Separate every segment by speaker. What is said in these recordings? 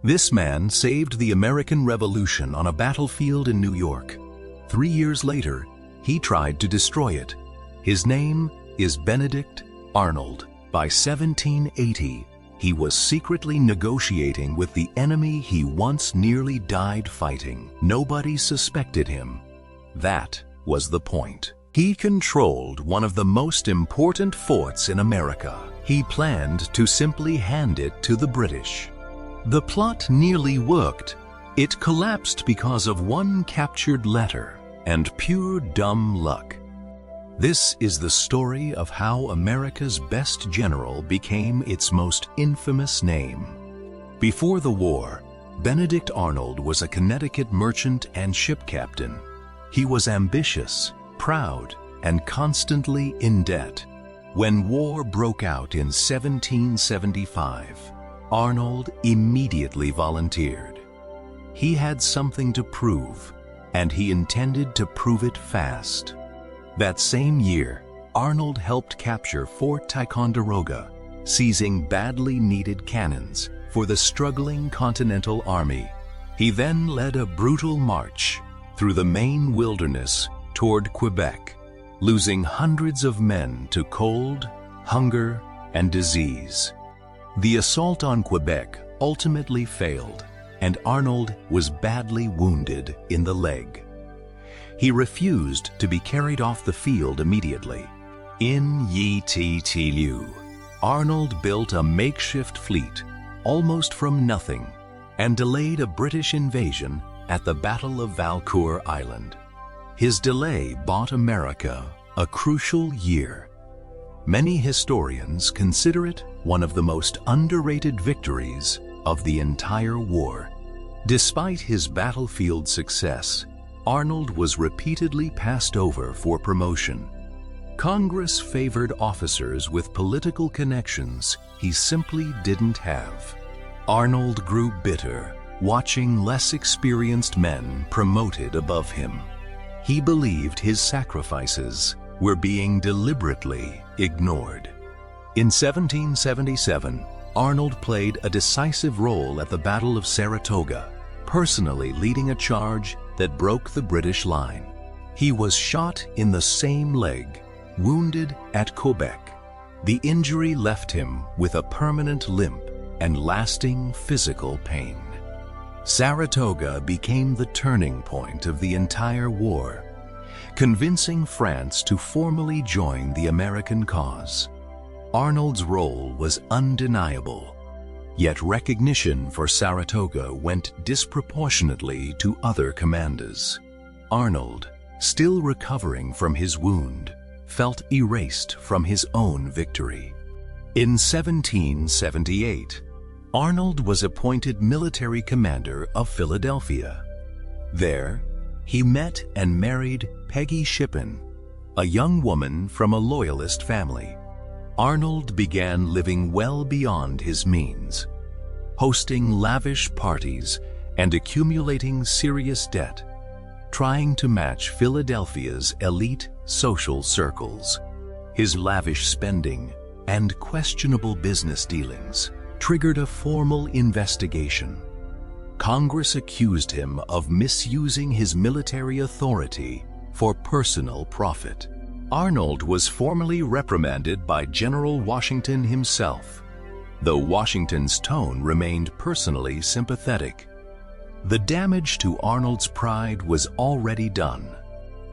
Speaker 1: This man saved the American Revolution on a battlefield in New York. 3 years later, he tried to destroy it. His name is Benedict Arnold. By 1780, he was secretly negotiating with the enemy he once nearly died fighting. Nobody suspected him. That was the point. He controlled one of the most important forts in America. He planned to simply hand it to the British. The plot nearly worked. It collapsed because of one captured letter and pure dumb luck. This is the story of how America's best general became its most infamous name. Before the war, Benedict Arnold was a Connecticut merchant and ship captain. He was ambitious, proud, and constantly in debt. When war broke out in 1775, Arnold immediately volunteered. He had something to prove, and he intended to prove it fast. That same year, Arnold helped capture Fort Ticonderoga, seizing badly needed cannons for the struggling Continental Army. He then led a brutal march through the Maine wilderness toward Quebec, losing hundreds of men to cold, hunger, and disease. The assault on Quebec ultimately failed, and Arnold was badly wounded in the leg. He refused to be carried off the field immediately. In Yiwu, Arnold built a makeshift fleet, almost from nothing, and delayed a British invasion at the Battle of Valcour Island. His delay bought America a crucial year. Many historians consider it one of the most underrated victories of the entire war. Despite his battlefield success, Arnold was repeatedly passed over for promotion. Congress favored officers with political connections he simply didn't have. Arnold grew bitter, watching less experienced men promoted above him. He believed his sacrifices were being deliberately ignored. In 1777, Arnold played a decisive role at the Battle of Saratoga, personally leading a charge that broke the British line. He was shot in the same leg, wounded at Quebec. The injury left him with a permanent limp and lasting physical pain. Saratoga became the turning point of the entire war, convincing France to formally join the American cause. Arnold's role was undeniable, yet recognition for Saratoga went disproportionately to other commanders. Arnold, still recovering from his wound, felt erased from his own victory. In 1778, Arnold was appointed military commander of Philadelphia. There, he met and married Peggy Shippen, a young woman from a Loyalist family. Arnold began living well beyond his means, hosting lavish parties and accumulating serious debt, trying to match Philadelphia's elite social circles. His lavish spending and questionable business dealings triggered a formal investigation. Congress accused him of misusing his military authority for personal profit. Arnold was formally reprimanded by General Washington himself, though Washington's tone remained personally sympathetic. The damage to Arnold's pride was already done.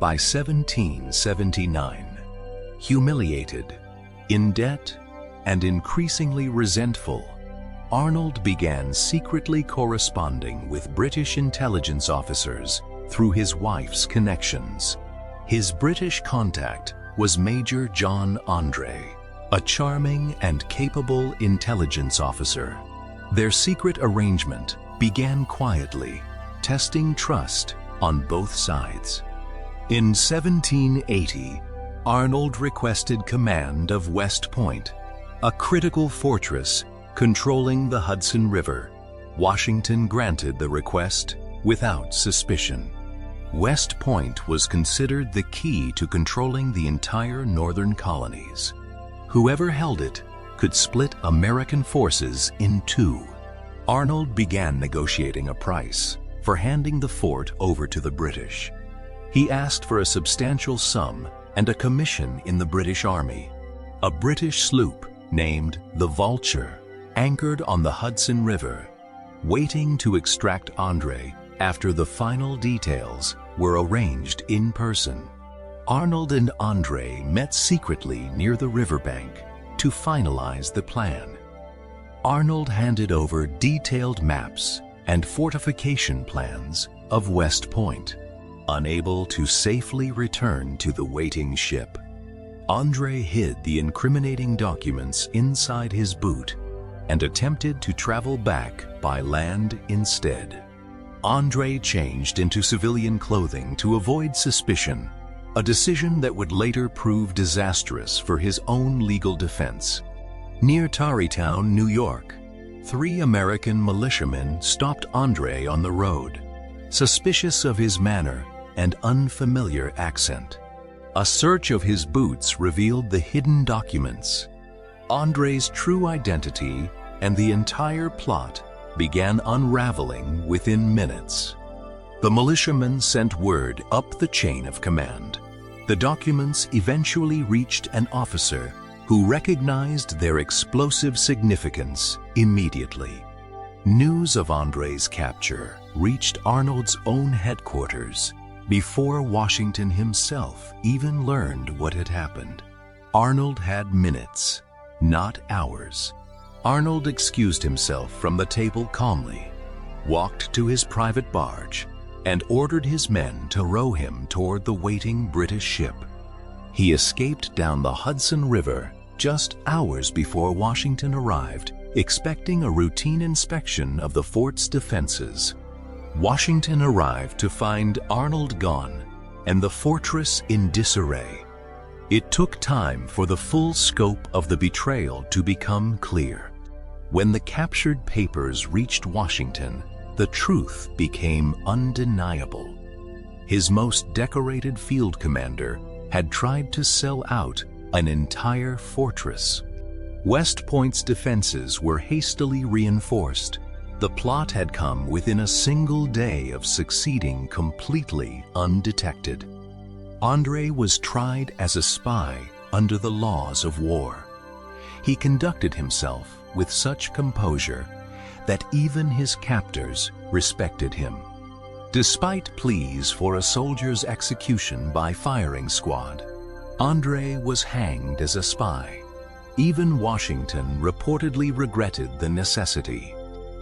Speaker 1: By 1779, humiliated, in debt, and increasingly resentful, Arnold began secretly corresponding with British intelligence officers through his wife's connections. His British contact was Major John Andre, a charming and capable intelligence officer. Their secret arrangement began quietly, testing trust on both sides. In 1780, Arnold requested command of West Point, a critical fortress controlling the Hudson River. Washington granted the request without suspicion. West Point was considered the key to controlling the entire northern colonies. Whoever held it could split American forces in two. Arnold began negotiating a price for handing the fort over to the British. He asked for a substantial sum and a commission in the British Army. A British sloop named the Vulture anchored on the Hudson River, waiting to extract Andre after the final details were arranged in person. Arnold and Andre met secretly near the riverbank to finalize the plan. Arnold handed over detailed maps and fortification plans of West Point. Unable to safely return to the waiting ship, Andre hid the incriminating documents inside his boot and attempted to travel back by land instead. Andre changed into civilian clothing to avoid suspicion, a decision that would later prove disastrous for his own legal defense. Near Tarrytown, New York, 3 American militiamen stopped Andre on the road, suspicious of his manner and unfamiliar accent. A search of his boots revealed the hidden documents. Andre's true identity and the entire plot began unraveling within minutes. The militiamen sent word up the chain of command. The documents eventually reached an officer who recognized their explosive significance immediately. News of Andre's capture reached Arnold's own headquarters before Washington himself even learned what had happened. Arnold had minutes, not hours. Arnold excused himself from the table calmly, walked to his private barge, and ordered his men to row him toward the waiting British ship. He escaped down the Hudson River just hours before Washington arrived, expecting a routine inspection of the fort's defenses. Washington arrived to find Arnold gone and the fortress in disarray. It took time for the full scope of the betrayal to become clear. When the captured papers reached Washington, the truth became undeniable. His most decorated field commander had tried to sell out an entire fortress. West Point's defenses were hastily reinforced. The plot had come within a single day of succeeding completely undetected. Andre was tried as a spy under the laws of war. He conducted himself with such composure that even his captors respected him. Despite pleas for a soldier's execution by firing squad, Andre was hanged as a spy. Even Washington reportedly regretted the necessity.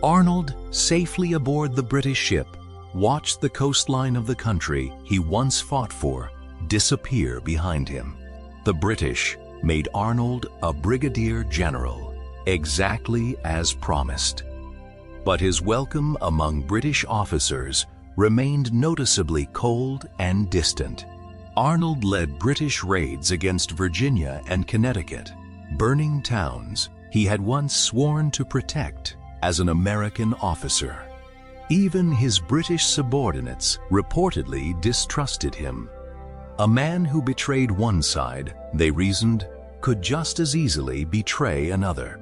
Speaker 1: Arnold, safely aboard the British ship, watched the coastline of the country he once fought for disappear behind him. The British made Arnold a brigadier general, exactly as promised. But his welcome among British officers remained noticeably cold and distant. Arnold led British raids against Virginia and Connecticut, burning towns he had once sworn to protect as an American officer. Even his British subordinates reportedly distrusted him. A man who betrayed one side, they reasoned, could just as easily betray another.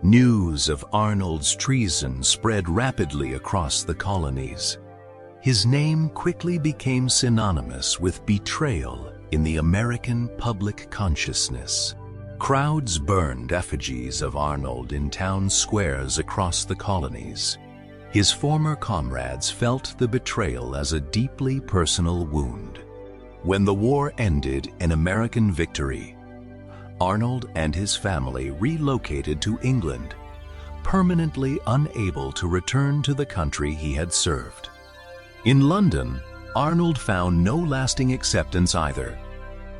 Speaker 1: News of Arnold's treason spread rapidly across the colonies. His name quickly became synonymous with betrayal in the American public consciousness. Crowds burned effigies of Arnold in town squares across the colonies. His former comrades felt the betrayal as a deeply personal wound. When the war ended in American victory, Arnold and his family relocated to England, permanently unable to return to the country he had served. In London, Arnold found no lasting acceptance either.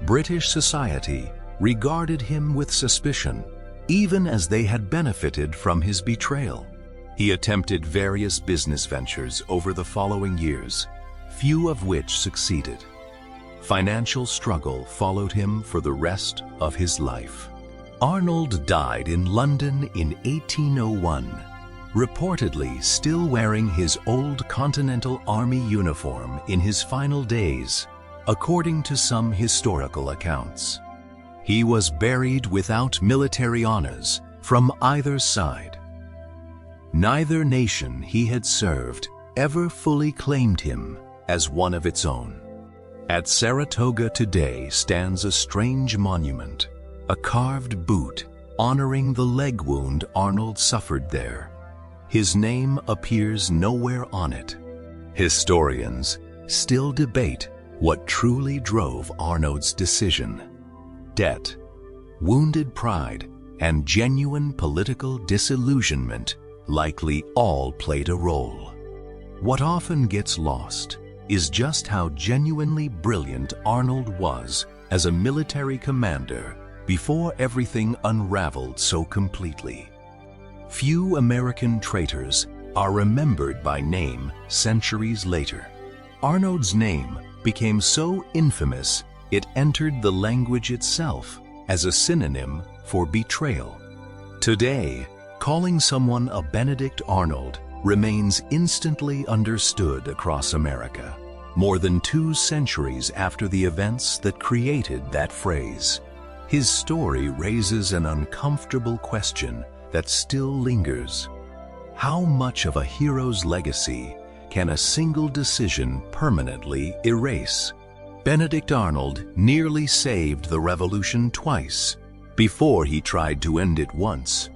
Speaker 1: British society regarded him with suspicion, even as they had benefited from his betrayal. He attempted various business ventures over the following years, few of which succeeded. Financial struggle followed him for the rest of his life. Arnold died in London in 1801, reportedly still wearing his old Continental Army uniform in his final days, according to some historical accounts. He was buried without military honors from either side. Neither nation he had served ever fully claimed him as one of its own. At Saratoga today stands a strange monument, a carved boot honoring the leg wound Arnold suffered there. His name appears nowhere on it. Historians still debate what truly drove Arnold's decision. Debt, wounded pride, and genuine political disillusionment likely all played a role. What often gets lost is just how genuinely brilliant Arnold was as a military commander before everything unraveled so completely. Few American traitors are remembered by name centuries later. Arnold's name became so infamous it entered the language itself as a synonym for betrayal. Today, calling someone a Benedict Arnold remains instantly understood across America, more than 2 centuries after the events that created that phrase. His story raises an uncomfortable question that still lingers. How much of a hero's legacy can a single decision permanently erase? Benedict Arnold nearly saved the revolution twice before he tried to end it once.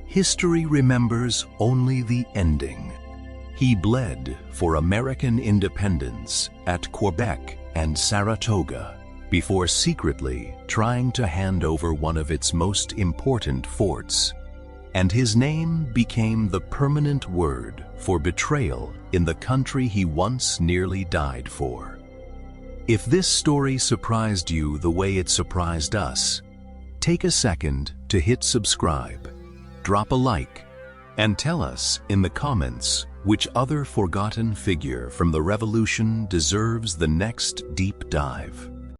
Speaker 1: History remembers only the ending. He bled for American independence at Quebec and Saratoga before secretly trying to hand over one of its most important forts. And his name became the permanent word for betrayal in the country he once nearly died for. If this story surprised you the way it surprised us, take a second to hit subscribe, drop a like, and tell us in the comments which other forgotten figure from the Revolution deserves the next deep dive.